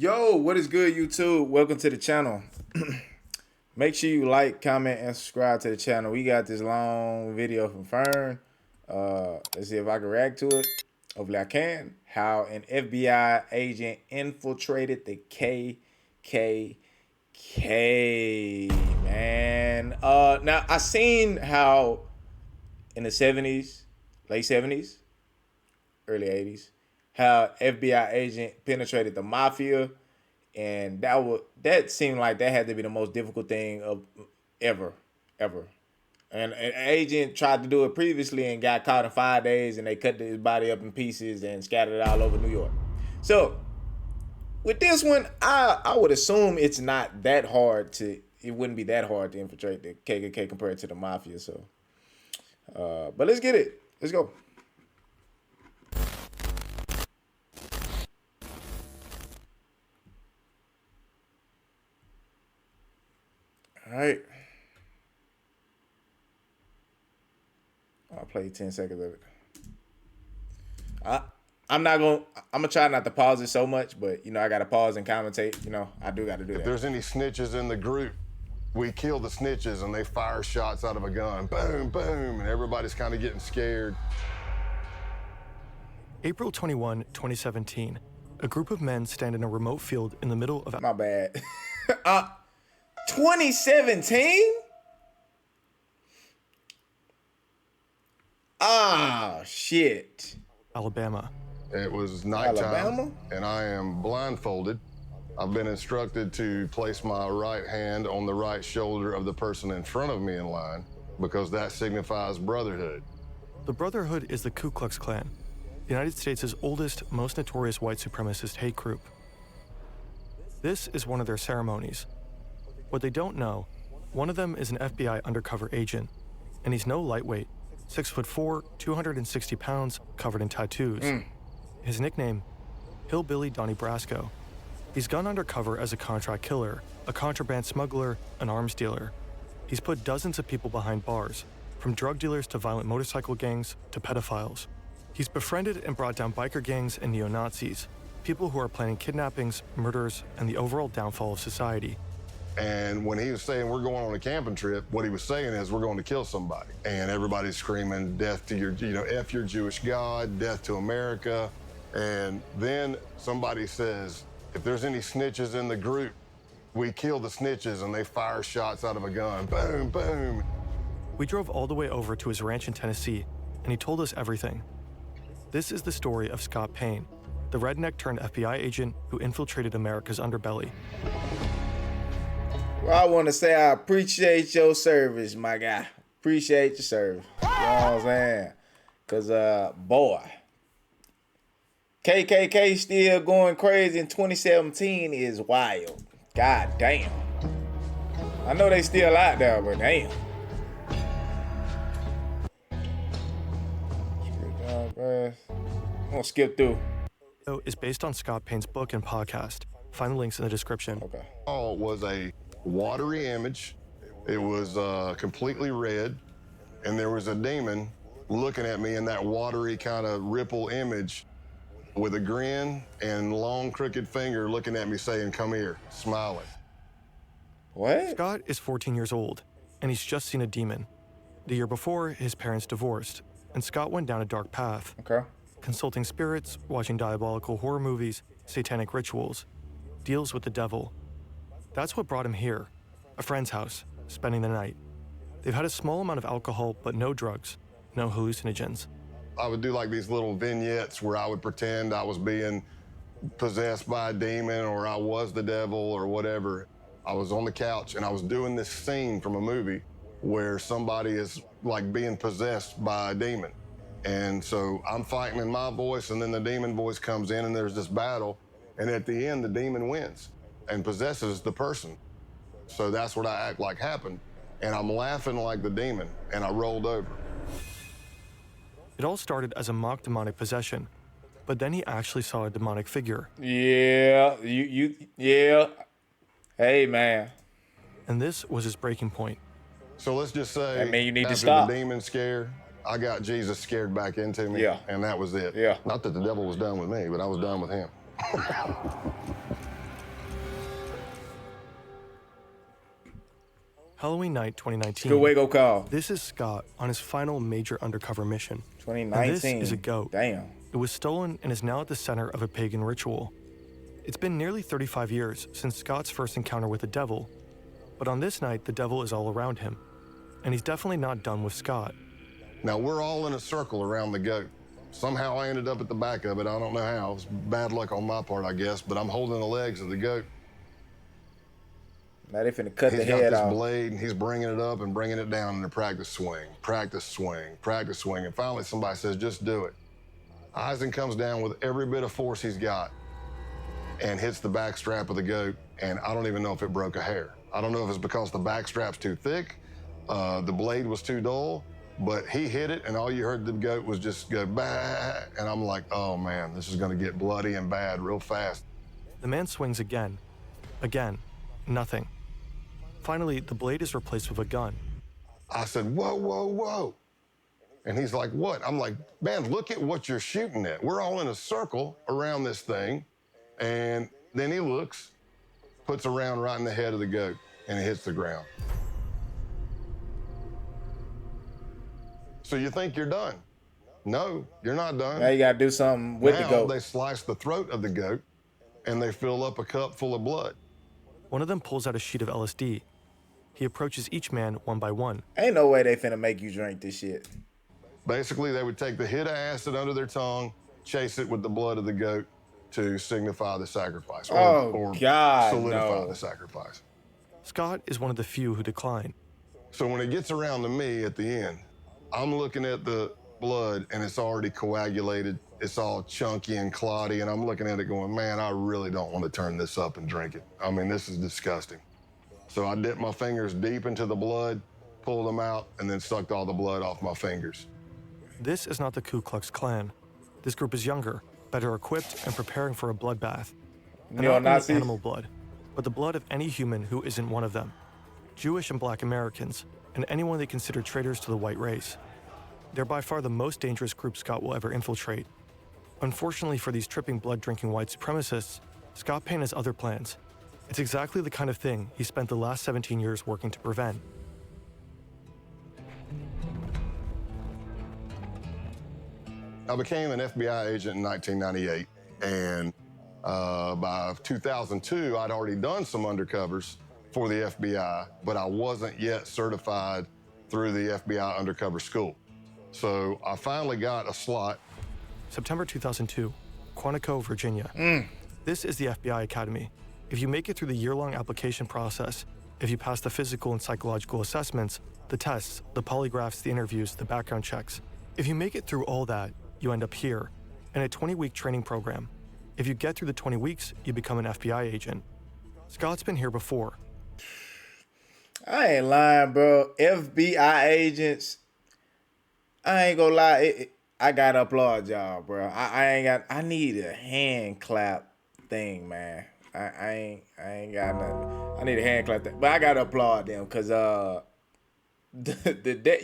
Yo, what is good, YouTube? Welcome to the channel. Make sure you like, comment, and subscribe to the channel. We got this long video from Fern. Let's see if I can react to it. Hopefully I can. How an FBI agent infiltrated the KKK, man. Now, I seen how in the 70s, late 70s, early 80s, how FBI agent penetrated the mafia, and that seemed like that had to be the most difficult thing of ever. And an agent tried to do it previously and got caught in 5 days, and they cut his body up in pieces and scattered it all over New York. So with this one, I would assume it's not that hard to. It wouldn't be that hard to infiltrate the KKK compared to the mafia. So, but let's get it. Let's go. All right. I'll play 10 seconds of it. I'm gonna try not to pause it so much, but I gotta pause and commentate. I do gotta do that. If there's any snitches in the group, we kill the snitches and they fire shots out of a gun. Boom, boom, and everybody's kind of getting scared. April 21, 2017. A group of men stand in a remote field in the middle of... My bad. 2017? Ah, shit. Alabama. It was nighttime, Alabama? and I am blindfolded. I've been instructed to place my right hand on the right shoulder of the person in front of me in line because that signifies brotherhood. The Brotherhood is the Ku Klux Klan, the United States' oldest, most notorious white supremacist hate group. This is one of their ceremonies. What they don't know, one of them is an FBI undercover agent, and he's no lightweight, 6'4", 260 pounds, covered in tattoos. His nickname, Hillbilly Donnie Brasco. He's gone undercover as a contract killer, a contraband smuggler, an arms dealer. He's put dozens of people behind bars, from drug dealers to violent motorcycle gangs to pedophiles. He's befriended and brought down biker gangs and neo-Nazis, people who are planning kidnappings, murders, and the overall downfall of society. And when he was saying we're going on a camping trip, what he was saying is we're going to kill somebody. And everybody's screaming, death to your, F your Jewish God, death to America. And then somebody says, if there's any snitches in the group, we kill the snitches and they fire shots out of a gun. Boom, boom. We drove all the way over to his ranch in Tennessee, and he told us everything. This is the story of Scott Payne, the redneck-turned FBI agent who infiltrated America's underbelly. Well, I want to say I appreciate your service, my guy. Appreciate your service. You know what I'm saying? Because, boy, KKK still going crazy in 2017 is wild. God damn. I know they still out there, but damn. I'm gonna skip through. Is based on Scott Payne's book and podcast. Find the links in the description. Okay. Oh, it was a watery image. It was completely red, and there was a demon looking at me in that watery kind of ripple image with a grin and long crooked finger looking at me saying, come here, smiling. What? Scott is 14 years old, and he's just seen a demon. The year before, his parents divorced, and Scott went down a dark path. Okay. Consulting spirits, watching diabolical horror movies, satanic rituals, deals with the devil. That's what brought him here, a friend's house, spending the night. They've had a small amount of alcohol, but no drugs, no hallucinogens. I would do like these little vignettes where I would pretend I was being possessed by a demon or I was the devil or whatever. I was on the couch and I was doing this scene from a movie where somebody is like being possessed by a demon. And so I'm fighting in my voice, and then the demon voice comes in and there's this battle. And at the end, the demon wins and possesses the person. So that's what I act like happened. And I'm laughing like the demon, and I rolled over. It all started as a mock demonic possession, but then he actually saw a demonic figure. Yeah, yeah. Hey, man. And this was his breaking point. So let's just say, I mean, you need to after stop. the demon scare, I got Jesus scared back into me, Yeah. and that was it. Yeah. Not that the devil was done with me, but I was done with him. Halloween night Good 2019. wake up call. This is Scott on his final major undercover mission. 2019. And this is a goat. Damn. It was stolen and is now at the center of a pagan ritual. It's been nearly 35 years since Scott's first encounter with the devil, but on this night, the devil is all around him. And he's definitely not done with Scott. Now, we're all in a circle around the goat. Somehow I ended up at the back of it. I don't know how. It's bad luck on my part, I guess, but I'm holding the legs of the goat. Now they finna cut the He's got head this off. blade, and he's bringing it up and bringing it down in a practice swing, practice swing, practice swing. And finally, somebody says, just do it. Eisen comes down with every bit of force he's got and hits the back strap of the goat, and I don't even know if it broke a hair. I don't know if it's because the back strap's too thick, the blade was too dull, but he hit it, and all you heard the goat was just go, bah, and I'm like, oh man, this is gonna get bloody and bad real fast. The man swings again. Again. Nothing. Finally, the blade is replaced with a gun. I said, whoa, whoa, whoa. And he's like, what? I'm like, man, look at what you're shooting at. We're all in a circle around this thing. And then he looks, puts a round right in the head of the goat, and it hits the ground. So you think you're done? No, you're not done. Now you gotta do something with the Now goat. they slice the throat of the goat, and they fill up a cup full of blood. One of them pulls out a sheet of LSD. He approaches each man one by one. Ain't no way they finna make you drink this shit. Basically, they would take the hit of acid under their tongue, chase it with the blood of the goat to signify the sacrifice, or God, solidify no. the sacrifice. Scott is one of the few who decline. So when it gets around to me at the end, I'm looking at the blood and it's already coagulated. It's all chunky and clotty, and I'm looking at it going, man, I really don't want to turn this up and drink it. I mean, this is disgusting. So I dipped my fingers deep into the blood, pulled them out, and then sucked all the blood off my fingers. This is not the Ku Klux Klan. This group is younger, better equipped, and preparing for a bloodbath. And not only Neo-Nazis? animal blood, but the blood of any human who isn't one of them. Jewish and Black Americans, and anyone they consider traitors to the white race. They're by far the most dangerous group Scott will ever infiltrate. Unfortunately for these tripping blood-drinking white supremacists, Scott Payne has other plans. It's exactly the kind of thing he spent the last 17 years working to prevent. I became an FBI agent in 1998, and by 2002, I'd already done some undercovers for the FBI, but I wasn't yet certified through the FBI undercover school. So I finally got a slot. September 2002, Quantico, Virginia. This is the FBI Academy. If you make it through the year-long application process, if you pass the physical and psychological assessments, the tests, the polygraphs, the interviews, the background checks, if you make it through all that, you end up here, in a 20-week training program. If you get through the 20 weeks, you become an FBI agent. Scott's been here before. I ain't lying, bro. FBI agents, I ain't gonna lie. I gotta applaud y'all, bro. I need a hand clap thing, man. I ain't got nothing. I need a hand clap thing, but I gotta applaud them because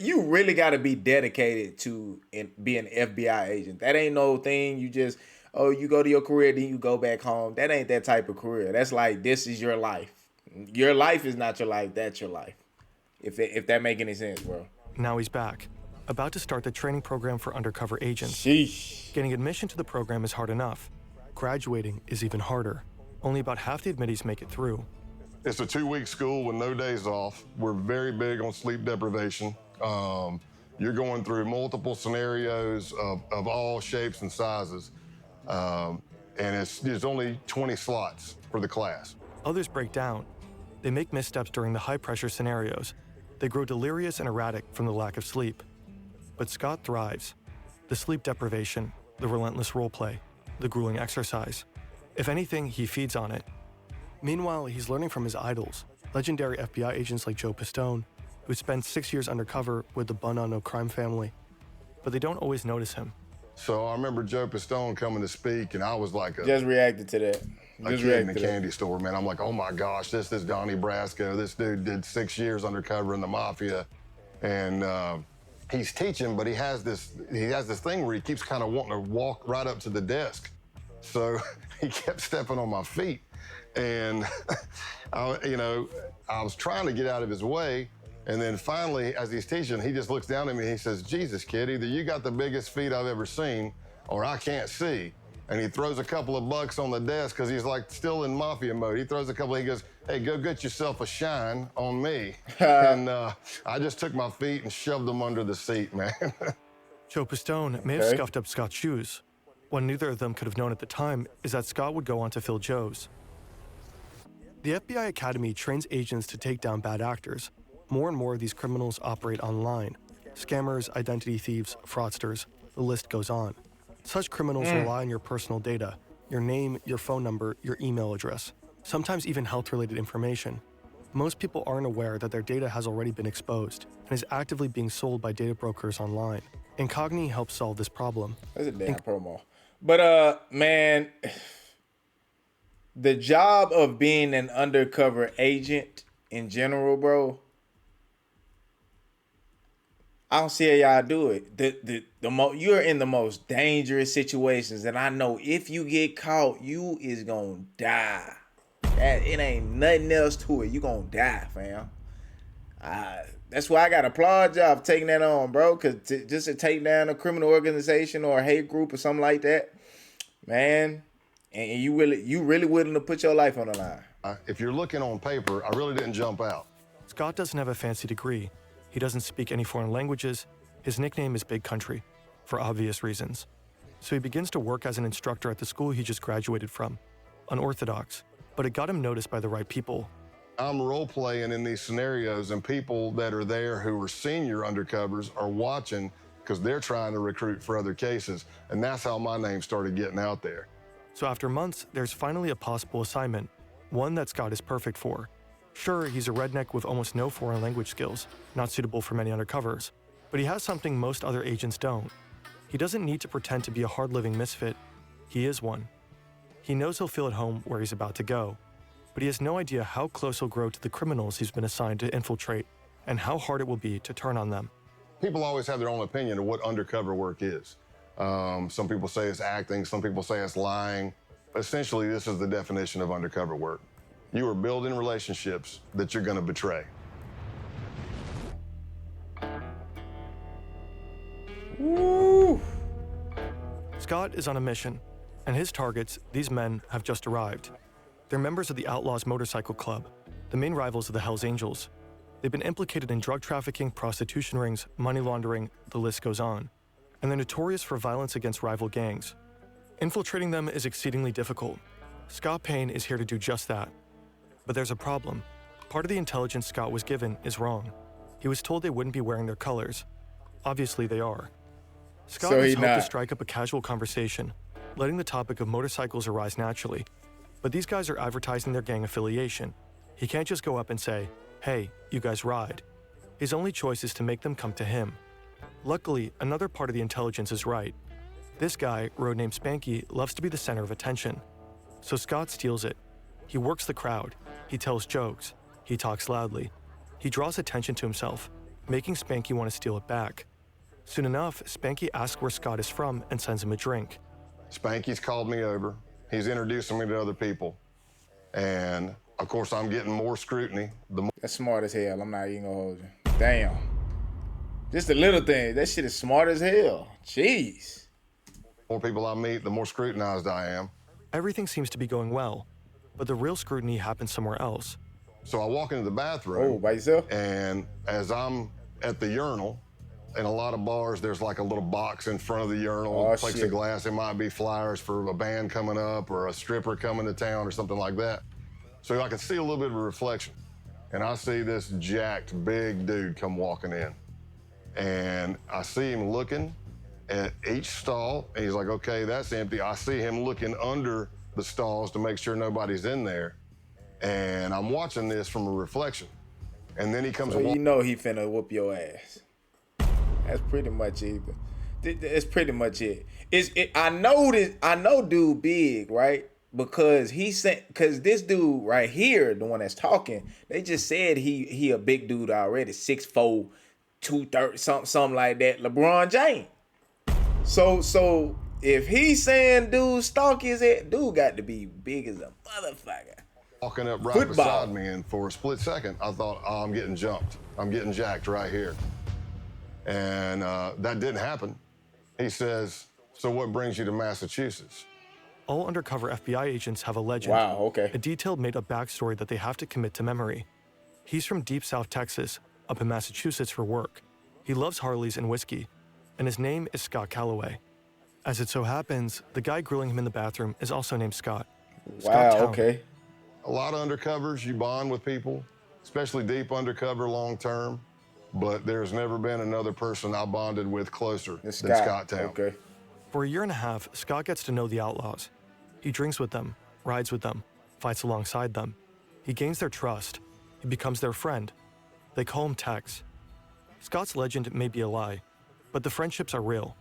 you really gotta be dedicated to be an FBI agent. That ain't no thing. You just you go to your career, then you go back home. That ain't that type of career. That's like this is your life. Your life is not your life. That's your life. If that make any sense, bro. Now he's back, about to start the training program for undercover agents. Sheesh. Getting admission to the program is hard enough. Graduating is even harder. Only about half the admittees make it through. It's a 2-week school with no days off. We're very big on sleep deprivation. You're going through multiple scenarios of all shapes and sizes. And there's only 20 slots for the class. Others break down. They make missteps during the high-pressure scenarios. They grow delirious and erratic from the lack of sleep. But Scott thrives. The sleep deprivation, the relentless roleplay, the grueling exercise. If anything, he feeds on it. Meanwhile, he's learning from his idols, legendary FBI agents like Joe Pistone, who spent 6 years undercover with the Bun-On-No crime family. But they don't always notice him. So I remember Joe Pistone coming to speak, and I was like Just reacted to that. a kid in the candy store, man. I'm like, oh my gosh, this is Donnie Brasco. This dude did 6 years undercover in the mafia. And he's teaching, but he has this thing where he keeps kind of wanting to walk right up to the desk. So he kept stepping on my feet. And, I was trying to get out of his way. And then finally, as he's teaching, he just looks down at me and he says, Jesus, kid, either you got the biggest feet I've ever seen or I can't see. And he throws a couple of bucks on the desk because he's like still in mafia mode. He throws a couple, he goes, hey, go get yourself a shine on me. And I just took my feet and shoved them under the seat, man. Joe Pistone may have scuffed up Scott's shoes. What neither of them could have known at the time is that Scott would go on to fill Joe's. The FBI Academy trains agents to take down bad actors. More and more of these criminals operate online. Scammers, identity thieves, fraudsters, the list goes on. Such criminals rely on your personal data, your name, your phone number, your email address, sometimes even health-related information. Most people aren't aware that their data has already been exposed and is actively being sold by data brokers online. Incogni helps solve this problem. That's a damn promo. But, man, the job of being an undercover agent in general, bro, I don't see how y'all do it. You're in the most dangerous situations, and I know if you get caught, you is gonna die. It ain't nothing else to it. You gonna die, fam. That's why I got to applaud y'all for taking that on, bro. Cause just to take down a criminal organization or a hate group or something like that, man. And you really willing to put your life on the line. If you're looking on paper, I really didn't jump out. Scott doesn't have a fancy degree. He doesn't speak any foreign languages. His nickname is Big Country, for obvious reasons. So he begins to work as an instructor at the school he just graduated from. Unorthodox, but it got him noticed by the right people. I'm role-playing in these scenarios, and people that are there who are senior undercovers are watching because they're trying to recruit for other cases, and that's how my name started getting out there. So after months, there's finally a possible assignment, one that Scott is perfect for. Sure, he's a redneck with almost no foreign language skills, not suitable for many undercovers, but he has something most other agents don't. He doesn't need to pretend to be a hard-living misfit. He is one. He knows he'll feel at home where he's about to go, but he has no idea how close he'll grow to the criminals he's been assigned to infiltrate and how hard it will be to turn on them. People always have their own opinion of what undercover work is. Some people say it's acting, some people say it's lying. Essentially, this is the definition of undercover work. You are building relationships that you're going to betray. Woo. Scott is on a mission, and his targets, these men, have just arrived. They're members of the Outlaws Motorcycle Club, the main rivals of the Hells Angels. They've been implicated in drug trafficking, prostitution rings, money laundering, the list goes on. And they're notorious for violence against rival gangs. Infiltrating them is exceedingly difficult. Scott Payne is here to do just that. But there's a problem. Part of the intelligence Scott was given is wrong. He was told they wouldn't be wearing their colors. Obviously they are. Scott So has he hoped to not. strike up a casual conversation, letting the topic of motorcycles arise naturally. But these guys are advertising their gang affiliation. He can't just go up and say, hey, you guys ride. His only choice is to make them come to him. Luckily, another part of the intelligence is right. This guy, road named Spanky, loves to be the center of attention. So Scott steals it. He works the crowd. He tells jokes. He talks loudly. He draws attention to himself, making Spanky want to steal it back. Soon enough, Spanky asks where Scott is from and sends him a drink. Spanky's called me over. He's introducing me to other people. And, of course, I'm getting more scrutiny. That's smart as hell. I'm not even gonna hold you. Damn. Just a little thing. That shit is smart as hell. Jeez. more people I meet, the more scrutinized I am. Everything seems to be going well, but the real scrutiny happens somewhere else. So I walk into the bathroom. Oh, by yourself? And as I'm at the urinal, in a lot of bars, there's like a little box in front of the urinal, plexiglass. It might be flyers for a band coming up or a stripper coming to town or something like that. So I can see a little bit of a reflection. And I see this jacked, big dude come walking in. And I see him looking at each stall, and he's like, okay, that's empty. I see him looking under the stalls to make sure nobody's in there. And I'm watching this from a reflection. And then he comes So you know he finna whoop your ass. That's pretty much it. That's pretty much it. I know dude big, right? Because because this dude right here, the one that's talking, they just said he a big dude already, 6'4", 230, something like that. LeBron James. So if he's saying dude stalk his head, dude got to be big as a motherfucker. walking up right Football. beside me, and for a split second, I thought, oh, I'm getting jumped. I'm getting jacked right here. And that didn't happen. He says, so what brings you to Massachusetts? All undercover FBI agents have a legend, Wow, okay. a detailed made-up backstory that they have to commit to memory. He's from deep South Texas, up in Massachusetts for work. He loves Harleys and whiskey, and his name is Scott Calloway. As it so happens, the guy grilling him in the bathroom is also named Scott. Scott Wow, Town. okay. A lot of undercovers, you bond with people, especially deep undercover long term, but there's never been another person I bonded with closer than Scott Town. Okay. For a year and a half, Scott gets to know the outlaws. He drinks with them, rides with them, fights alongside them. He gains their trust. He becomes their friend. They call him Tex. Scott's legend may be a lie, but the friendships are real.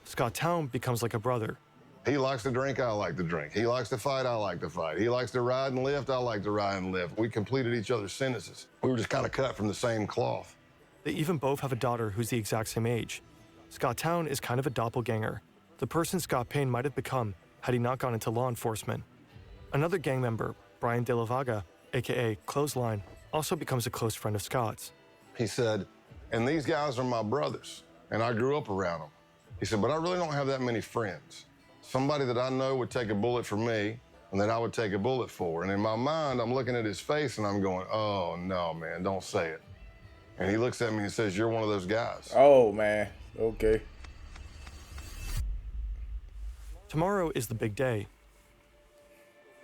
Scott Town becomes like a brother. He likes to drink, I like to drink. He likes to fight, I like to fight. He likes to ride and lift, I like to ride and lift. We completed each other's sentences. We were just kind of cut from the same cloth. They even both have a daughter who's the exact same age. Scott Town is kind of a doppelganger, the person Scott Payne might have become had he not gone into law enforcement. Another gang member, Brian De La Vaga, aka Clothesline, also becomes a close friend of Scott's. He said, and these guys are my brothers, and I grew up around them. He said, but I really don't have that many friends. Somebody that I know would take a bullet for me, and that I would take a bullet for. And in my mind, I'm looking at his face, and I'm going, oh, no, man, don't say it. And he looks at me and says, you're one of those guys. Oh, man. Okay. Tomorrow is the big day.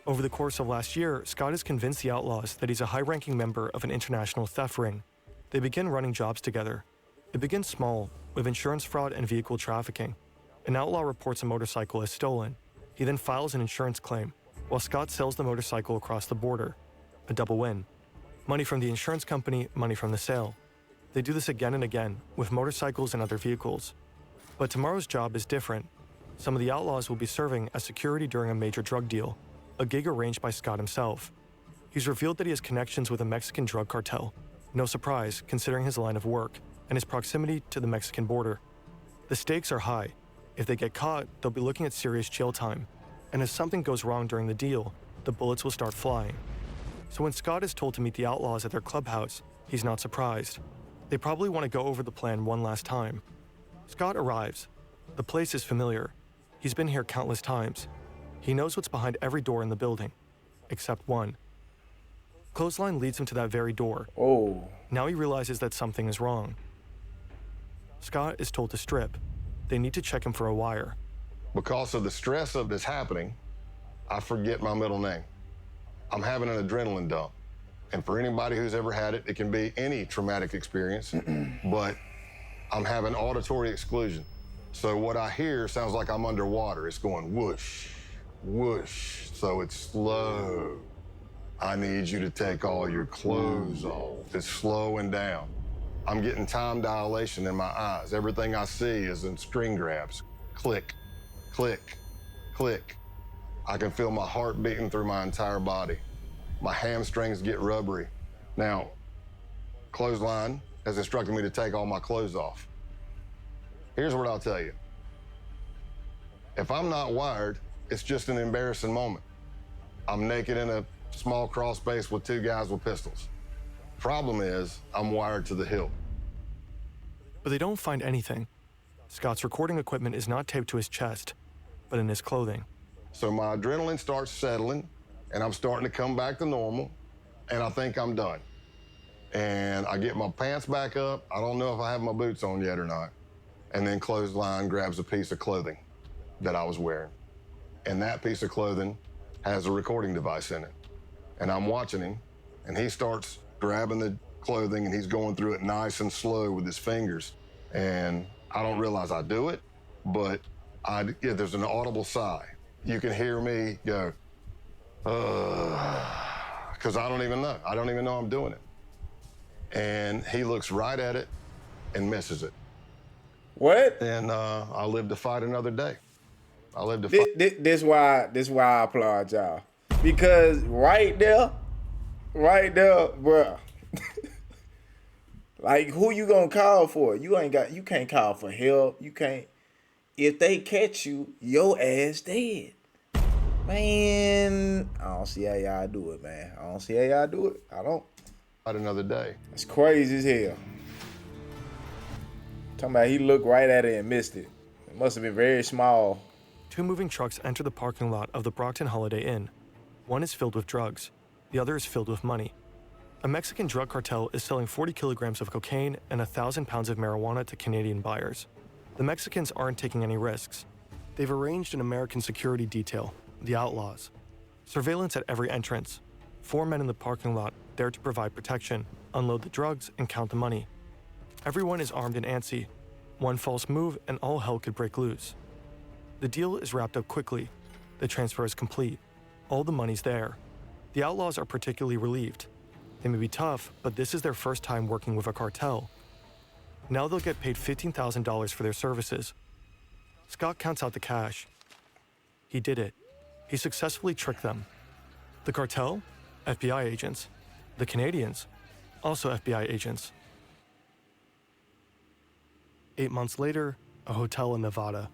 Over the course of last year, Scott has convinced the outlaws that he's a high-ranking member of an international theft ring. They begin running jobs together. It begins small, with insurance fraud and vehicle trafficking. An outlaw reports a motorcycle as stolen. He then files an insurance claim, while Scott sells the motorcycle across the border. A double win. Money from the insurance company, money from the sale. They do this again and again, with motorcycles and other vehicles. But tomorrow's job is different. Some of the outlaws will be serving as security during a major drug deal, a gig arranged by Scott himself. He's revealed that he has connections with a Mexican drug cartel. No surprise, considering his line of work and his proximity to the Mexican border. The stakes are high. If they get caught, they'll be looking at serious jail time. And if something goes wrong during the deal, the bullets will start flying. So when Scott is told to meet the outlaws at their clubhouse, he's not surprised. They probably want to go over the plan one last time. Scott arrives. The place is familiar. He's been here countless times. He knows what's behind every door in the building, except one. Clothesline leads him to that very door. Oh. Now he realizes that something is wrong. Scott is told to strip. They need to check him for a wire. Because of the stress of this happening, I forget my middle name. I'm having an adrenaline dump. And for anybody who's ever had it, it can be any traumatic experience, but I'm having auditory exclusion. So what I hear sounds like I'm underwater. It's going whoosh, whoosh. So it's slow. I need you to take all your clothes off. It's slowing down. I'm getting time dilation in my eyes. Everything I see is in string grabs. Click, click, click. I can feel my heart beating through my entire body. My hamstrings get rubbery. Now, Clothesline has instructed me to take all my clothes off. Here's what I'll tell you. If I'm not wired, it's just an embarrassing moment. I'm naked in a small crawl space with two guys with pistols. Problem is, I'm wired to the hilt. But they don't find anything. Scott's recording equipment is not taped to his chest, but in his clothing. So my adrenaline starts settling, and I'm starting to come back to normal, and I think I'm done. And I get my pants back up. I don't know if I have my boots on yet or not. And then Clothesline grabs a piece of clothing that I was wearing. And that piece of clothing has a recording device in it. And I'm watching him, and he starts grabbing the clothing, and he's going through it nice and slow with his fingers. And I don't realize I do it, but there's an audible sigh. You can hear me go, because I don't even know. I don't even know I'm doing it. And he looks right at it and misses it. What? And I live to fight another day. I live to fight. This why I applaud y'all. Because right there, bruh. Like, who you gonna call for? You can't call for help. You can't. If they catch you, your ass dead. Man, I don't see how y'all do it, man. I don't see how y'all do it. I don't. Another day. It's crazy as hell. Talking about he looked right at it and missed it. It must have been very small. Two moving trucks enter the parking lot of the Brockton Holiday Inn. One is filled with drugs. The other is filled with money. A Mexican drug cartel is selling 40 kilograms of cocaine and 1,000 pounds of marijuana to Canadian buyers. The Mexicans aren't taking any risks. They've arranged an American security detail, the Outlaws. Surveillance at every entrance. 4 men in the parking lot there to provide protection, unload the drugs, and count the money. Everyone is armed and antsy. One false move and all hell could break loose. The deal is wrapped up quickly. The transfer is complete. All the money's there. The Outlaws are particularly relieved. They may be tough, but this is their first time working with a cartel. Now they'll get paid $15,000 for their services. Scott counts out the cash. He did it. He successfully tricked them. The cartel? FBI agents. The Canadians? Also FBI agents. 8 months later, a hotel in Nevada.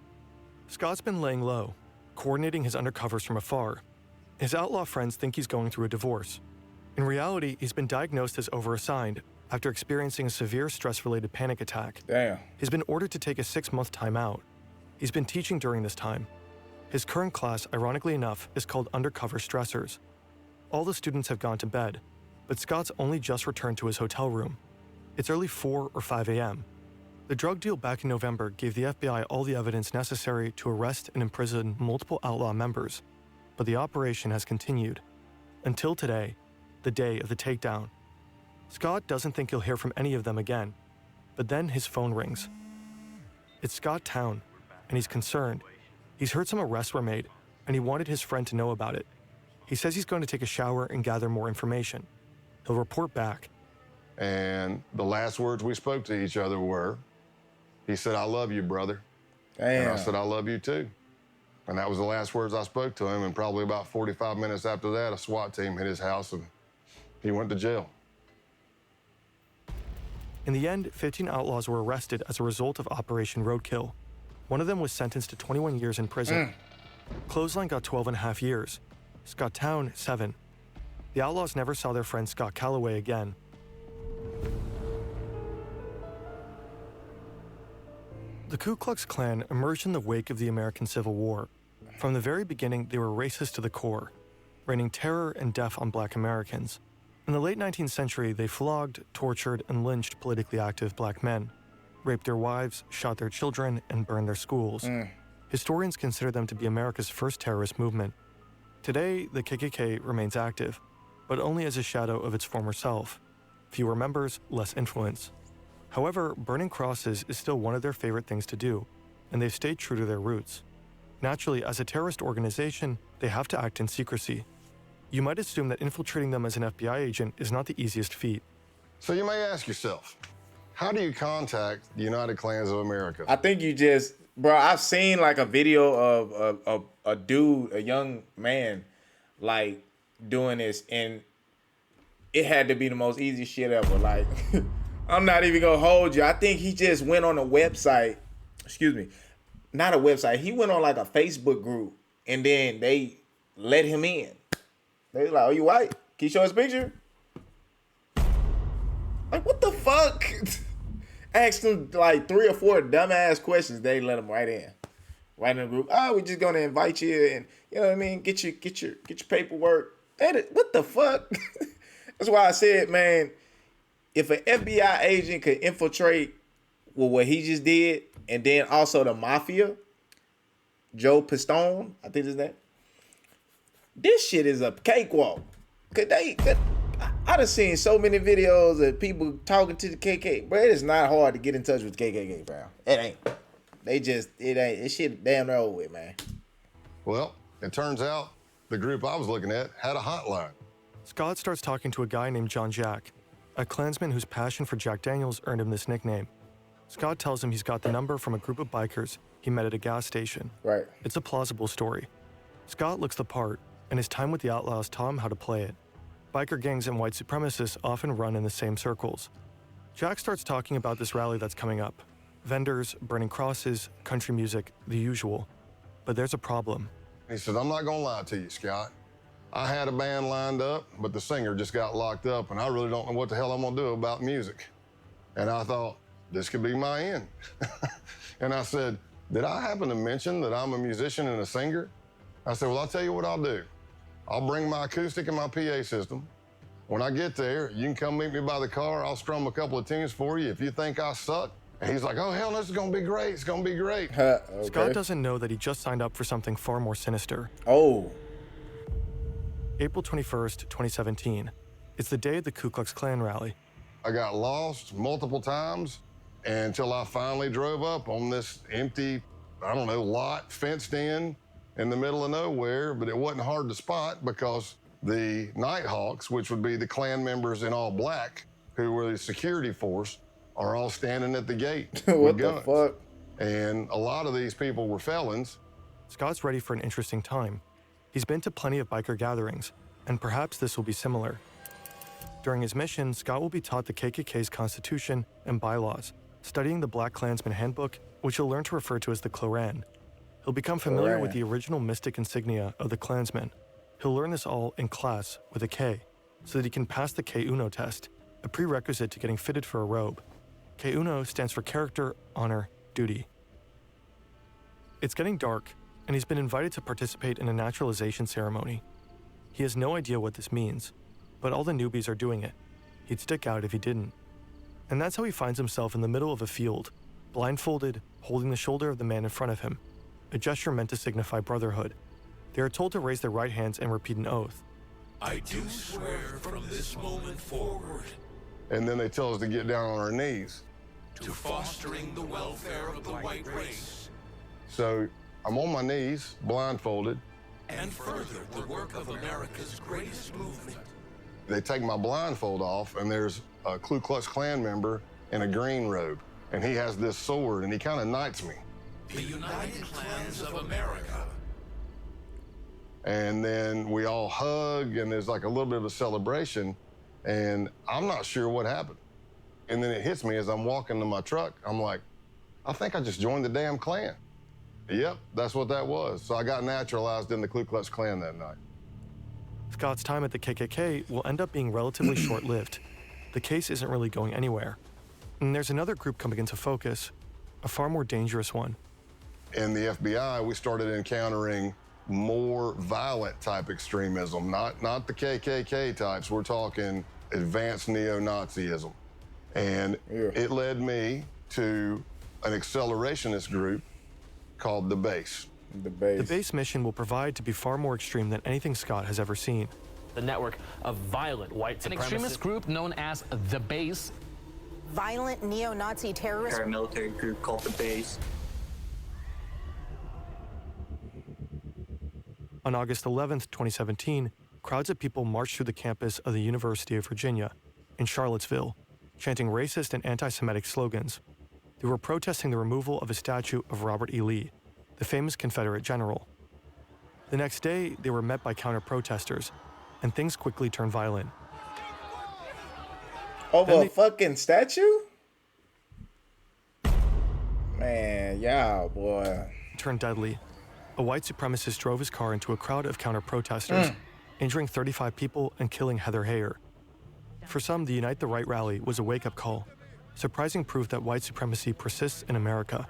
Scott's been laying low, coordinating his undercovers from afar. His outlaw friends think he's going through a divorce. In reality, he's been diagnosed as overassigned after experiencing a severe stress-related panic attack. Damn. He's been ordered to take a 6-month timeout. He's been teaching during this time. His current class, ironically enough, is called Undercover Stressors. All the students have gone to bed, but Scott's only just returned to his hotel room. It's early 4 or 5 a.m. The drug deal back in November gave the FBI all the evidence necessary to arrest and imprison multiple outlaw members, but the operation has continued. Until today, the day of the takedown. Scott doesn't think he'll hear from any of them again, but then his phone rings. It's Scott Town, and he's concerned. He's heard some arrests were made, and he wanted his friend to know about it. He says he's going to take a shower and gather more information. He'll report back. And the last words we spoke to each other were, he said, "I love you, brother." Damn. And I said, "I love you too." And that was the last words I spoke to him. And probably about 45 minutes after that, a SWAT team hit his house and he went to jail. In the end, 15 outlaws were arrested as a result of Operation Roadkill. One of them was sentenced to 21 years in prison. Clothesline got 12 and a half years. Scott Town, 7. The outlaws never saw their friend Scott Calloway again. The Ku Klux Klan emerged in the wake of the American Civil War. From the very beginning, they were racist to the core, raining terror and death on black Americans. In the late 19th century, they flogged, tortured, and lynched politically active black men, raped their wives, shot their children, and burned their schools. Historians consider them to be America's first terrorist movement. Today, the KKK remains active, but only as a shadow of its former self. Fewer members, less influence. However, burning crosses is still one of their favorite things to do, and they've stayed true to their roots. Naturally, as a terrorist organization, they have to act in secrecy. You might assume that infiltrating them as an FBI agent is not the easiest feat. So you may ask yourself, how do you contact the United Klans of America? I think you just, bro, I've seen like a video of a dude, a young man, like doing this, and it had to be the most easy shit ever. Like, I'm not even gonna hold you. I think he just went on a website, not a website. He went on like a Facebook group, and then they let him in. They was like, "Oh, you white? Can you show us a picture?" Like, what the fuck? Asked him like 3 or 4 dumbass questions. They let him right in the group. "Oh, we're just gonna invite you, and you know what I mean. Get your paperwork." What the fuck? That's why I said, man, if an FBI agent could infiltrate with what he just did, and then also the mafia, Joe Pistone, I think his name. This shit is a cakewalk. I done seen so many videos of people talking to the KKK. Bro, it is not hard to get in touch with the KKK, bro. It ain't. It ain't. This shit damn near over with, man. Well, it turns out the group I was looking at had a hotline. Scott starts talking to a guy named John Jack, a Klansman whose passion for Jack Daniels earned him this nickname. Scott tells him he's got the number from a group of bikers he met at a gas station. Right. It's a plausible story. Scott looks the part, and his time with the outlaws taught him how to play it. Biker gangs and white supremacists often run in the same circles. Jack starts talking about this rally that's coming up. Vendors, burning crosses, country music, the usual. But there's a problem. He said, I'm not gonna lie to you, Scott. I had a band lined up, but the singer just got locked up, and I really don't know what the hell I'm gonna do about music. And I thought, this could be my end. And I said, did I happen to mention that I'm a musician and a singer? I said, well, I'll tell you what I'll do. I'll bring my acoustic and my PA system. When I get there, you can come meet me by the car. I'll strum a couple of tunes for you if you think I suck. And he's like, oh, hell, this is gonna be great. It's gonna be great. Okay. Scott doesn't know that he just signed up for something far more sinister. Oh. April 21st, 2017. It's the day of the Ku Klux Klan rally. I got lost multiple times until I finally drove up on this empty, I don't know, lot fenced in the middle of nowhere, but it wasn't hard to spot because the Nighthawks, which would be the Klan members in all black, who were the security force, are all standing at the gate What with the guns. fuck? And a lot of these people were felons. Scott's ready for an interesting time. He's been to plenty of biker gatherings, and perhaps this will be similar. During his mission, Scott will be taught the KKK's constitution and bylaws, studying the Black Klansman Handbook, which he'll learn to refer to as the Kloran. He'll become familiar with the original mystic insignia of the Klansmen. He'll learn this all in class with a K, so that he can pass the K-Uno test, a prerequisite to getting fitted for a robe. K-Uno stands for character, honor, duty. It's getting dark, and he's been invited to participate in a naturalization ceremony. He has no idea what this means, but all the newbies are doing it. He'd stick out if he didn't. And that's how he finds himself in the middle of a field, blindfolded, holding the shoulder of the man in front of him, a gesture meant to signify brotherhood. They are told to raise their right hands and repeat an oath. I do swear from this moment forward And then they tell us to get down on our knees. to fostering the welfare of the white race, So I'm on my knees, blindfolded. and further the work of America's greatest movement. They take my blindfold off, and there's a Ku Klux Klan member in a green robe. And he has this sword, and he kind of knights me. The United Klans of America. And then we all hug, and there's like a little bit of a celebration. And I'm not sure what happened. And then it hits me as I'm walking to my truck. I'm like, I think I just joined the damn Klan. Yep, that's what that was. So I got naturalized in the Ku Klux Klan that night. Scott's time at the KKK will end up being relatively short-lived. The case isn't really going anywhere. And there's another group coming into focus, a far more dangerous one. In the FBI, we started encountering more violent type extremism, not the KKK types. We're talking advanced neo-Nazism. And it led me to an accelerationist group called the Base. The base. The base mission will provide to be far more extreme than anything Scott has ever seen. The network of violent white supremacists. An extremist group known as the Base. Violent neo-Nazi terrorist paramilitary group called the Base. On August 11th, 2017, crowds of people marched through the campus of the University of Virginia in Charlottesville, chanting racist and anti-Semitic slogans. They were protesting the removal of a statue of Robert E. Lee, the famous Confederate general. The next day, they were met by counter-protesters, and things quickly turned violent. Over a fucking statue? Man, y'all, boy. Turned deadly. A white supremacist drove his car into a crowd of counter-protesters, injuring 35 people and killing Heather Heyer. For some, the Unite the Right rally was a wake-up call, surprising proof that white supremacy persists in America.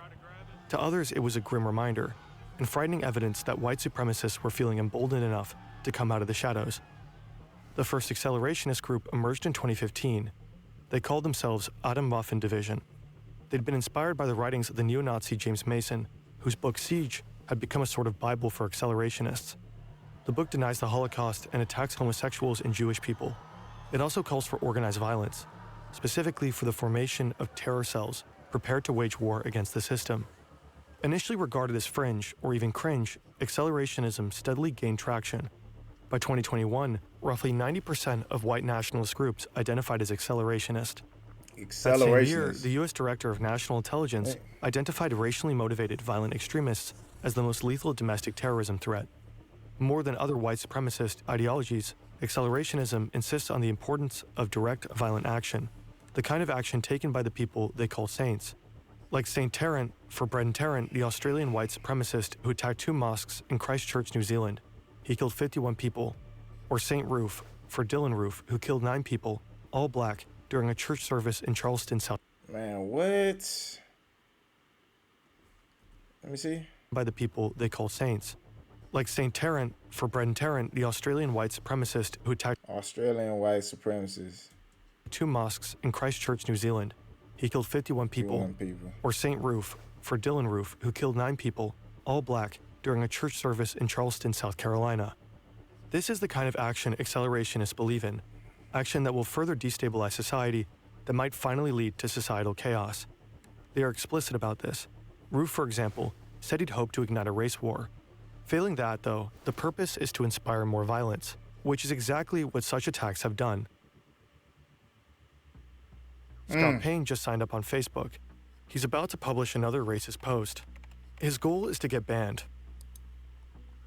To others, it was a grim reminder, and frightening evidence that white supremacists were feeling emboldened enough to come out of the shadows. The first accelerationist group emerged in 2015. They called themselves Atom Waffen Division. They'd been inspired by the writings of the neo-Nazi James Mason, whose book Siege had become a sort of Bible for accelerationists. The book denies the Holocaust and attacks homosexuals and Jewish people. It also calls for organized violence, specifically for the formation of terror cells prepared to wage war against the system. Initially regarded as fringe or even cringe, accelerationism steadily gained traction. By 2021, roughly 90% of white nationalist groups identified as accelerationist. That same year, the U.S. Director of National Intelligence identified racially motivated violent extremists as the most lethal domestic terrorism threat. More than other white supremacist ideologies, accelerationism insists on the importance of direct violent action, the kind of action taken by the people they call saints. Like Saint Tarrant, for Brendan Tarrant, the Australian white supremacist who attacked 2 mosques in Christchurch, New Zealand. He killed 51 people. Or St. Roof for Dylan Roof, who killed 9 people, all black, during a church service in Charleston, South. Man, what? Let me see. By the people they call saints. Like St. Tarrant for Brendan Tarrant, the Australian white supremacist who attacked Australian white supremacists. 2 mosques in Christchurch, New Zealand. He killed 51 people. 51 people. Or St. Roof for Dylan Roof, who killed 9 people, all black, during a church service in Charleston, South Carolina. This is the kind of action accelerationists believe in, action that will further destabilize society, that might finally lead to societal chaos. They are explicit about this. Roof, for example, said he'd hoped to ignite a race war. Failing that, though, the purpose is to inspire more violence, which is exactly what such attacks have done. Scott Payne just signed up on Facebook. He's about to publish another racist post. His goal is to get banned.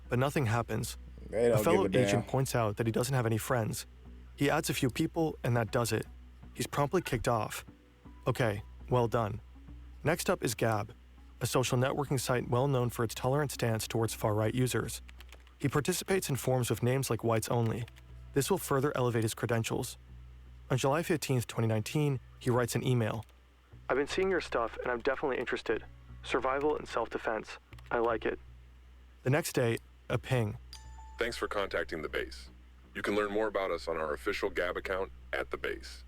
But nothing happens. They don't A fellow give a damn. agent points out that he doesn't have any friends. He adds a few people, and that does it. He's promptly kicked off. Okay, well done. Next up is Gab, a social networking site well known for its tolerant stance towards far-right users. He participates in forums with names like Whites Only. This will further elevate his credentials. On July 15, 2019, he writes an email. I've been seeing your stuff, and I'm definitely interested. Survival and self-defense. I like it. The next day, a ping. Thanks for contacting The Base. You can learn more about us on our official Gab account at The Base.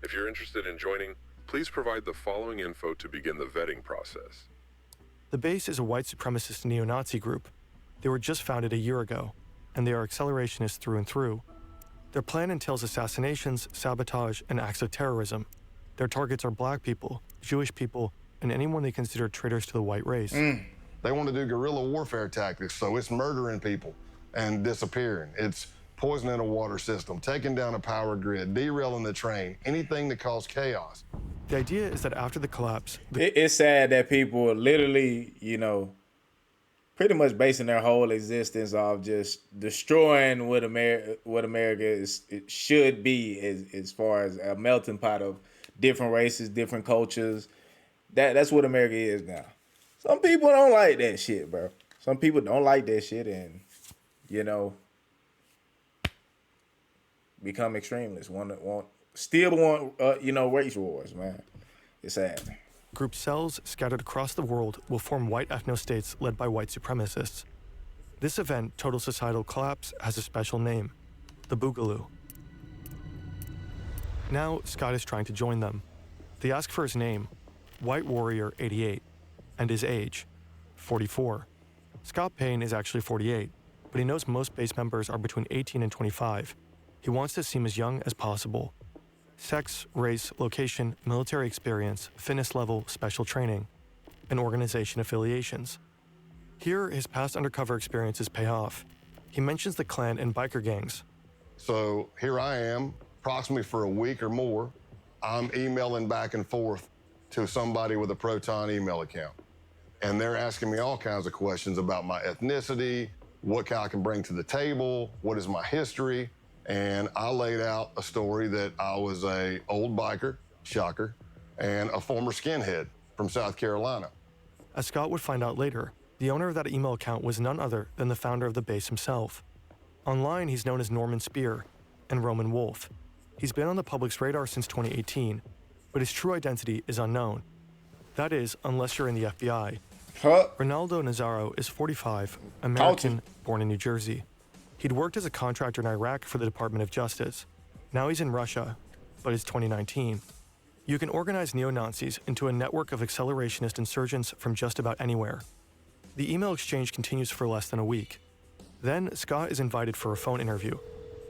If you're interested in joining, please provide the following info to begin the vetting process. The Base is a white supremacist neo-Nazi group. They were just founded a year ago, and they are accelerationists through and through. Their plan entails assassinations, sabotage, and acts of terrorism. Their targets are black people, Jewish people, and anyone they consider traitors to the white race. They want to do guerrilla warfare tactics, so it's murdering people and disappearing. It's poisoning a water system, taking down a power grid, derailing the train, anything to cause chaos. The idea is that after the collapse, It's sad that people literally, pretty much basing their whole existence off just destroying what America it should be as far as a melting pot of different races, different cultures. That's what America is now. Some people don't like that shit, bro. Some people don't like that shit and, become extremists. Still want race wars, man. It's sad. group cells scattered across the world will form white ethno-states led by white supremacists. This event, total societal collapse, has a special name, the Boogaloo. Now, Scott is trying to join them. They ask for his name, White Warrior 88, and his age, 44. Scott Payne is actually 48, but he knows most base members are between 18 and 25. He wants to seem as young as possible. Sex, race, location, military experience, fitness level, special training, and organization affiliations. Here, his past undercover experiences pay off. He mentions the Klan and biker gangs. So here I am, approximately for a week or more. I'm emailing back and forth to somebody with a Proton email account. And they're asking me all kinds of questions about my ethnicity, what I can bring to the table, what is my history. And I laid out a story that I was a old biker, shocker, and a former skinhead from South Carolina. As Scott would find out later, the owner of that email account was none other than the founder of the base himself. Online, he's known as Norman Spear and Roman Wolf. He's been on the public's radar since 2018, but his true identity is unknown. That is, unless you're in the FBI. Ronaldo Nazaro is 45, American, born in New Jersey. He'd worked as a contractor in Iraq for the Department of Justice. Now he's in Russia, but it's 2019. You can organize neo-Nazis into a network of accelerationist insurgents from just about anywhere. The email exchange continues for less than a week. Then, Scott is invited for a phone interview.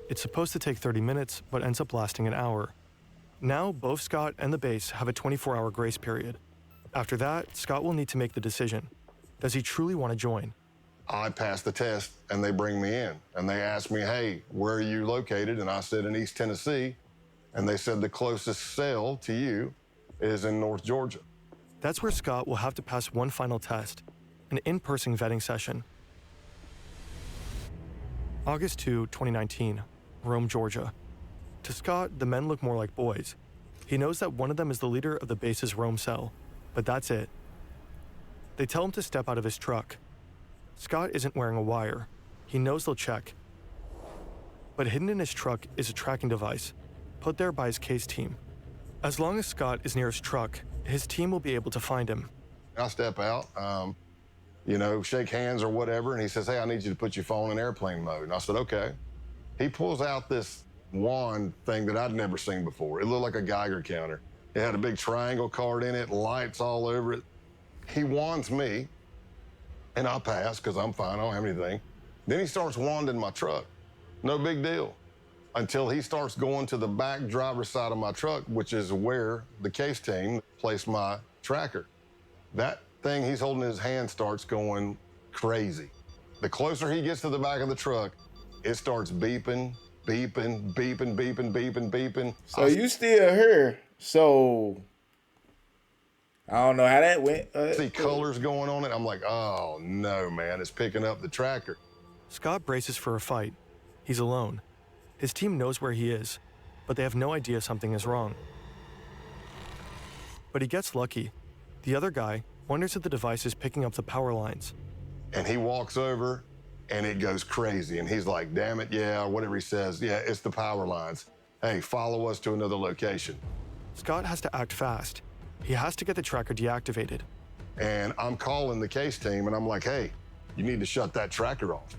It's supposed to take 30 minutes, but ends up lasting an hour. Now, both Scott and the base have a 24-hour grace period. After that, Scott will need to make the decision. Does he truly want to join? I passed the test, and they bring me in. And they asked me, hey, where are you located? And I said, in East Tennessee. And they said the closest cell to you is in North Georgia. That's where Scott will have to pass one final test, an in-person vetting session. August 2, 2019, Rome, Georgia. To Scott, the men look more like boys. He knows that one of them is the leader of the base's Rome cell, but that's it. They tell him to step out of his truck. Scott isn't wearing a wire. He knows they'll check. But hidden in his truck is a tracking device, put there by his case team. As long as Scott is near his truck, his team will be able to find him. I step out, shake hands or whatever, and he says, hey, I need you to put your phone in airplane mode. And I said, okay. He pulls out this wand thing that I'd never seen before. It looked like a Geiger counter. It had a big triangle card in it, lights all over it. He wands me, and I pass because I'm fine, I don't have anything. Then he starts wanding my truck. No big deal. Until he starts going to the back driver's side of my truck, which is where the case team placed my tracker. That thing he's holding in his hand starts going crazy. The closer he gets to the back of the truck, it starts beeping, beeping, beeping, beeping, beeping, beeping. So you still here. So I don't know how that went. See colors going on it. I'm like, oh no, man, it's picking up the tracker. Scott braces for a fight. He's alone. His team knows where he is, but they have no idea something is wrong. But he gets lucky. The other guy wonders if the device is picking up the power lines. And he walks over, and it goes crazy. And he's like, damn it, yeah, or whatever he says. Yeah, it's the power lines. Hey, follow us to another location. Scott has to act fast. He has to get the tracker deactivated. And I'm calling the case team, and I'm like, hey, you need to shut that tracker off.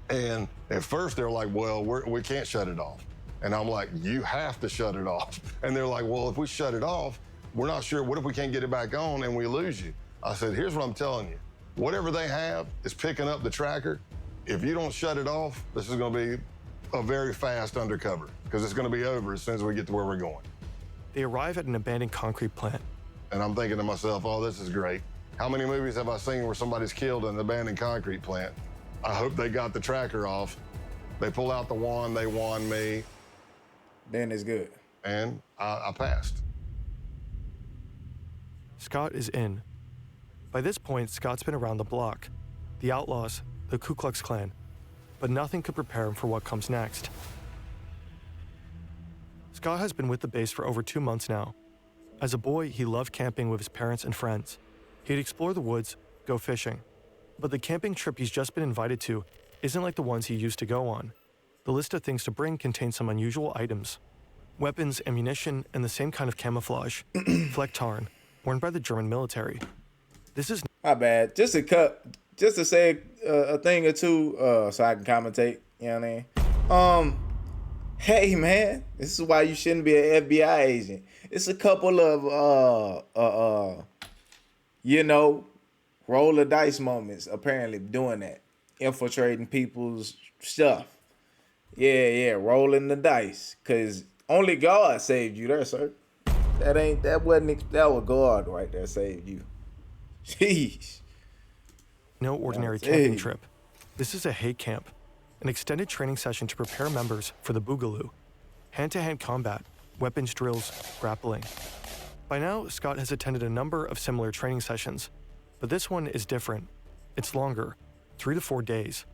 And at first, they're like, well, we can't shut it off. And I'm like, you have to shut it off. And they're like, well, if we shut it off, we're not sure. What if we can't get it back on and we lose you? I said, here's what I'm telling you. Whatever they have is picking up the tracker. If you don't shut it off, this is going to be a very fast undercover because it's going to be over as soon as we get to where we're going. They arrive at an abandoned concrete plant. And I'm thinking to myself, oh, this is great. How many movies have I seen where somebody's killed in an abandoned concrete plant? I hope they got the tracker off. They pull out the wand, they wand me. Then it's good. And I passed. Scott is in. By this point, Scott's been around the block. The outlaws, the Ku Klux Klan. But nothing could prepare him for what comes next. Scott has been with the base for over 2 months now. As a boy, he loved camping with his parents and friends. He'd explore the woods, go fishing. But the camping trip he's just been invited to isn't like the ones he used to go on. The list of things to bring contains some unusual items. Weapons, ammunition, and the same kind of camouflage, Flecktarn, worn by the German military. This is my bad. Just to say a thing or two, so I can commentate. You know what I mean? Hey man, this is why you shouldn't be an FBI agent. It's a couple of roll the dice moments. Apparently doing that, infiltrating people's stuff. Yeah, rolling the dice. Cause only God saved you there, sir. That was God right there saved you. Jeez. No ordinary camping trip. This is a hate camp, an extended training session to prepare members for the Boogaloo. Hand-to-hand combat, weapons drills, grappling. By now, Scott has attended a number of similar training sessions, but this one is different. It's longer, 3 to 4 days,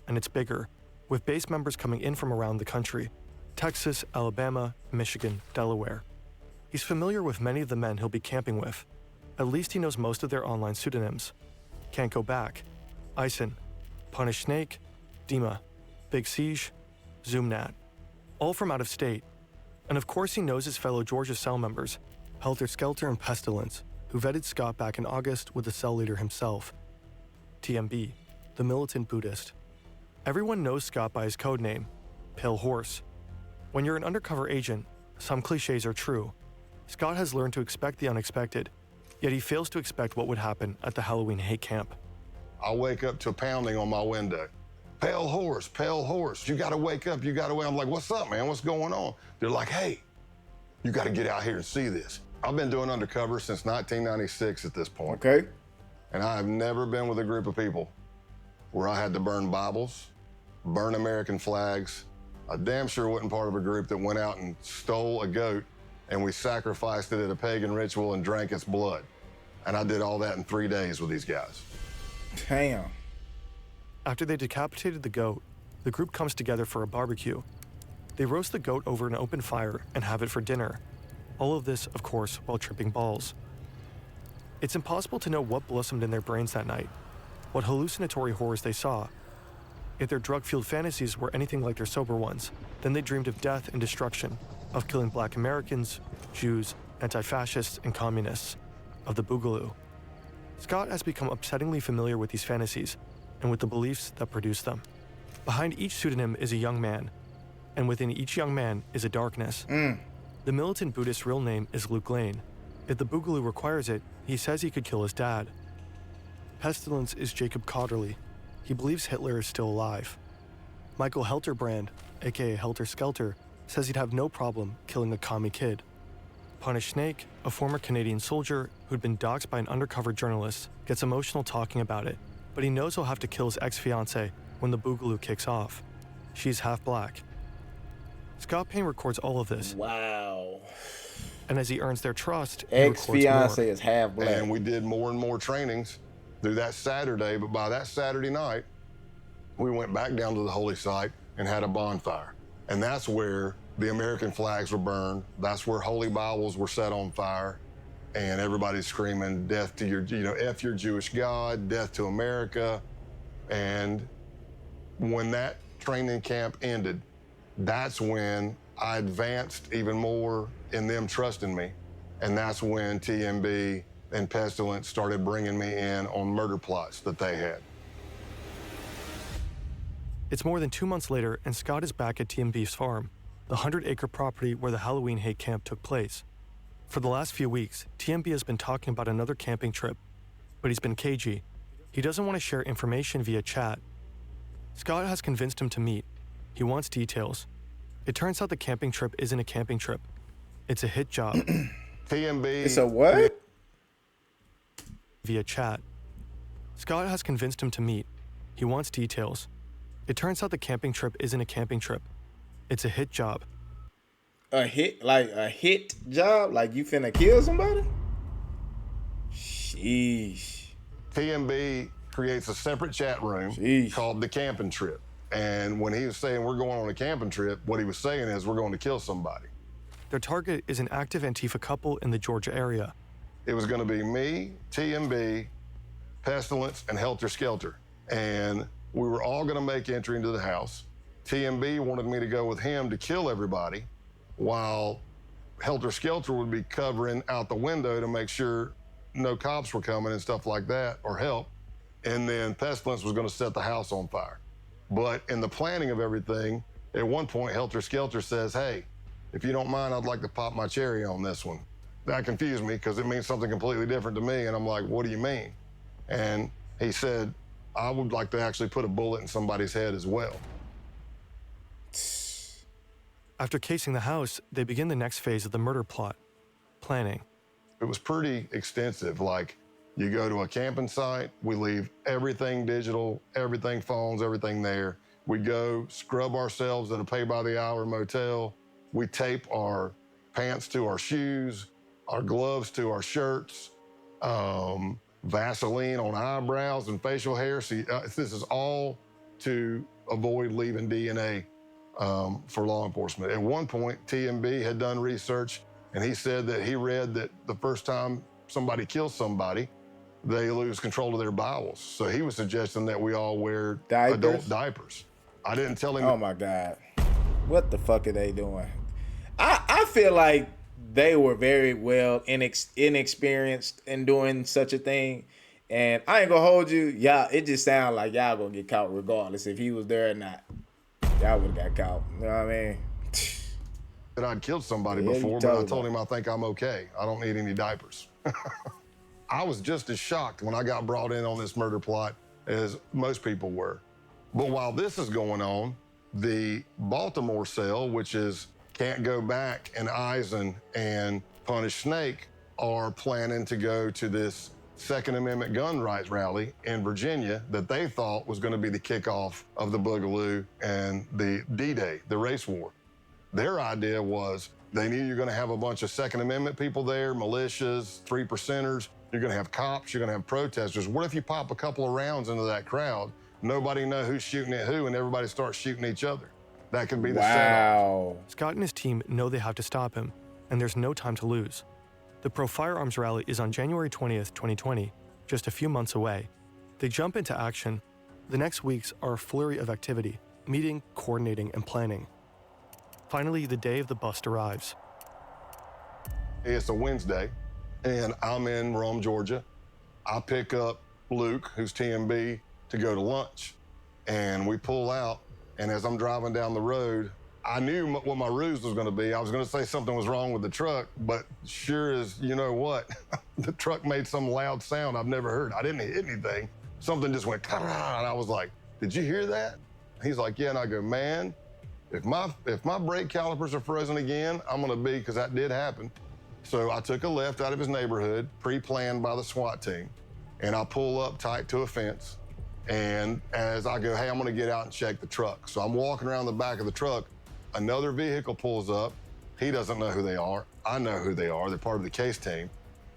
and it's bigger, with base members coming in from around the country: Texas, Alabama, Michigan, Delaware. He's familiar with many of the men he'll be camping with. At least he knows most of their online pseudonyms. Can't Go Back, Ison, Punished Snake, Dima, Big Siege, Zoomnat, all from out of state. And of course he knows his fellow Georgia cell members, Helter Skelter and Pestilence, who vetted Scott back in August with the cell leader himself. TMB, the militant Buddhist. Everyone knows Scott by his code name, Pale Horse. When you're an undercover agent, some cliches are true. Scott has learned to expect the unexpected, yet he fails to expect what would happen at the Halloween hate camp. I wake up to pounding on my window. Pale horse, you gotta wake up, you gotta wake up. I'm like, what's up, man, what's going on? They're like, hey, you gotta get out here and see this. I've been doing undercover since 1996 at this point. Okay. And I have never been with a group of people where I had to burn Bibles, burn American flags. I damn sure wasn't part of a group that went out and stole a goat and we sacrificed it at a pagan ritual and drank its blood. And I did all that in 3 days with these guys. Damn. After they decapitated the goat, the group comes together for a barbecue. They roast the goat over an open fire and have it for dinner. All of this, of course, while tripping balls. It's impossible to know what blossomed in their brains that night, what hallucinatory horrors they saw. If their drug-fueled fantasies were anything like their sober ones, then they dreamed of death and destruction, of killing Black Americans, Jews, anti-fascists, and communists, of the Boogaloo. Scott has become upsettingly familiar with these fantasies and with the beliefs that produce them. Behind each pseudonym is a young man, and within each young man is a darkness. The militant Buddhist's real name is Luke Lane. If the Boogaloo requires it, he says he could kill his dad. Pestilence is Jacob Cotterly. He believes Hitler is still alive. Michael Helterbrand, aka Helter Skelter, says he'd have no problem killing a commie kid. Punish Snake, a former Canadian soldier who'd been doxxed by an undercover journalist, gets emotional talking about it, but he knows he'll have to kill his ex-fiancée when the Boogaloo kicks off. She's half black. Scott Payne records all of this. Wow. And as he earns their trust, he records more. Ex-fiancé is half black. And we did more and more trainings through that Saturday, but by that Saturday night, we went back down to the holy site and had a bonfire. And that's where the American flags were burned. That's where holy Bibles were set on fire. And everybody's screaming, death to your, F your Jewish God, death to America. And when that training camp ended, that's when I advanced even more in them trusting me. And that's when TMB and Pestilence started bringing me in on murder plots that they had. It's more than 2 months later, and Scott is back at TMB's farm, the 100-acre property where the Halloween hate camp took place. For the last few weeks, TMB has been talking about another camping trip, but he's been cagey. He doesn't want to share information via chat. Scott has convinced him to meet. He wants details. It turns out the camping trip isn't a camping trip. It's a hit job. TMB. It's a what? Via chat. Scott has convinced him to meet. He wants details. It turns out the camping trip isn't a camping trip. It's a hit job. A hit job? Like you finna kill somebody? Sheesh. TMB creates a separate chat room called the camping trip. And when he was saying we're going on a camping trip, what he was saying is we're going to kill somebody. Their target is an active Antifa couple in the Georgia area. It was going to be me, TMB, Pestilence, and Helter Skelter. And we were all going to make entry into the house. TMB wanted me to go with him to kill everybody, while Helter Skelter would be covering out the window to make sure no cops were coming and stuff like that, or help. And then Pestilence was going to set the house on fire. But in the planning of everything, at one point, Helter Skelter says, hey, if you don't mind, I'd like to pop my cherry on this one. That confused me because it means something completely different to me. And I'm like, what do you mean? And he said, I would like to actually put a bullet in somebody's head as well. After casing the house, they begin the next phase of the murder plot, planning. It was pretty extensive. Like, you go to a camping site, we leave everything digital, everything phones, everything there. We go scrub ourselves at a pay-by-the-hour motel. We tape our pants to our shoes, our gloves to our shirts, Vaseline on eyebrows and facial hair. See, this is all to avoid leaving DNA for law enforcement. At one point, TMB had done research, and he said that he read that the first time somebody kills somebody, they lose control of their bowels. So he was suggesting that we all wear adult diapers. I didn't tell him. Oh my God. What the fuck are they doing? I feel like they were very well inexperienced in doing such a thing. And I ain't gonna hold you. Y'all, it just sounds like y'all gonna get caught regardless if he was there or not. Y'all would have got caught. You know what I mean? That I'd killed somebody before, but I told him I think I'm okay. I don't need any diapers. I was just as shocked when I got brought in on this murder plot as most people were. But while this is going on, the Baltimore cell, which is Can't Go Back, and Eisen and Punish Snake, are planning to go to this Second Amendment gun rights rally in Virginia that they thought was going to be the kickoff of the Boogaloo and the D-Day, the race war. Their idea was they knew you're going to have a bunch of Second Amendment people there, militias, 3%ers. You're going to have cops. You're going to have protesters. What if you pop a couple of rounds into that crowd? Nobody know who's shooting at who, and everybody starts shooting each other. That could be the setup. Scott and his team know they have to stop him, and there's no time to lose. The pro-firearms rally is on January 20th, 2020, just a few months away. They jump into action. The next weeks are a flurry of activity, meeting, coordinating, and planning. Finally, the day of the bust arrives. It's a Wednesday, and I'm in Rome, Georgia. I pick up Luke, who's TMB, to go to lunch. And we pull out, and as I'm driving down the road, I knew what my ruse was going to be. I was going to say something was wrong with the truck, but sure as you know what, the truck made some loud sound I've never heard. I didn't hit anything. Something just went, and I was like, did you hear that? He's like, yeah, and I go, man, if my brake calipers are frozen again, I'm going to be, because that did happen. So I took a left out of his neighborhood, pre-planned by the SWAT team, and I pull up tight to a fence. And as I go, hey, I'm going to get out and check the truck. So I'm walking around the back of the truck. Another vehicle pulls up. He doesn't know who they are. I know who they are. They're part of the case team.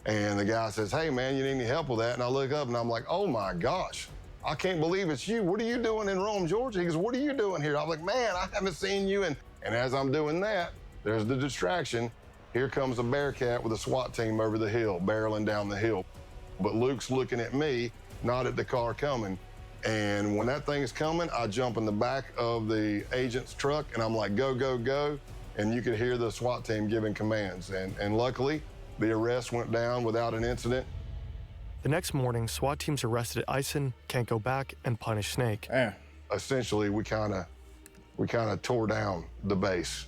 And the guy says, hey, man, you need any help with that? And I look up and I'm like, oh my gosh, I can't believe it's you. What are you doing in Rome, Georgia? He goes, what are you doing here? I'm like, man, I haven't seen you. And as I'm doing that, there's the distraction. Here comes a Bearcat with a SWAT team over the hill, barreling down the hill. But Luke's looking at me, not at the car coming. And when that thing's coming, I jump in the back of the agent's truck and I'm like, go, go, go. And you could hear the SWAT team giving commands. And luckily, the arrest went down without an incident. The next morning, SWAT teams arrested Eisen, Can't Go Back, and Punish Snake. Damn. Essentially, we kind of tore down the base.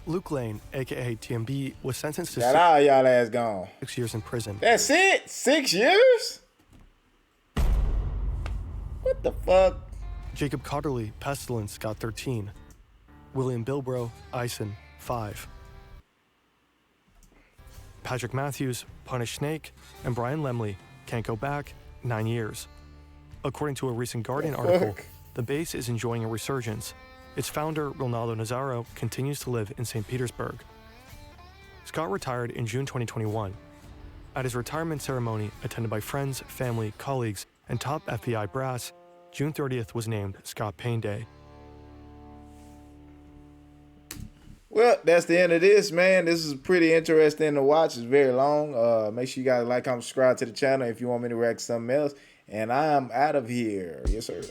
Luke Lane, aka TMB, was sentenced to Got all y'all ass gone. 6 years in prison. That's it? 6 years? What the fuck? Jacob Cotterly, Pestilence, got 13. William Bilbro, Eisen, 5. Patrick Matthews, Punish Snake, and Brian Lemley, Can't Go Back, 9 years. According to a recent Guardian article, the base is enjoying a resurgence. Its founder, Ronaldo Nazzaro, continues to live in St. Petersburg. Scott retired in June 2021. At his retirement ceremony, attended by friends, family, colleagues, and top FBI brass, June 30th was named Scott Payne Day. Well, that's the end of this, man. This is pretty interesting to watch. It's very long. Make sure you guys like, comment, subscribe to the channel if you want me to react to something else. And I am out of here. Yes, sir.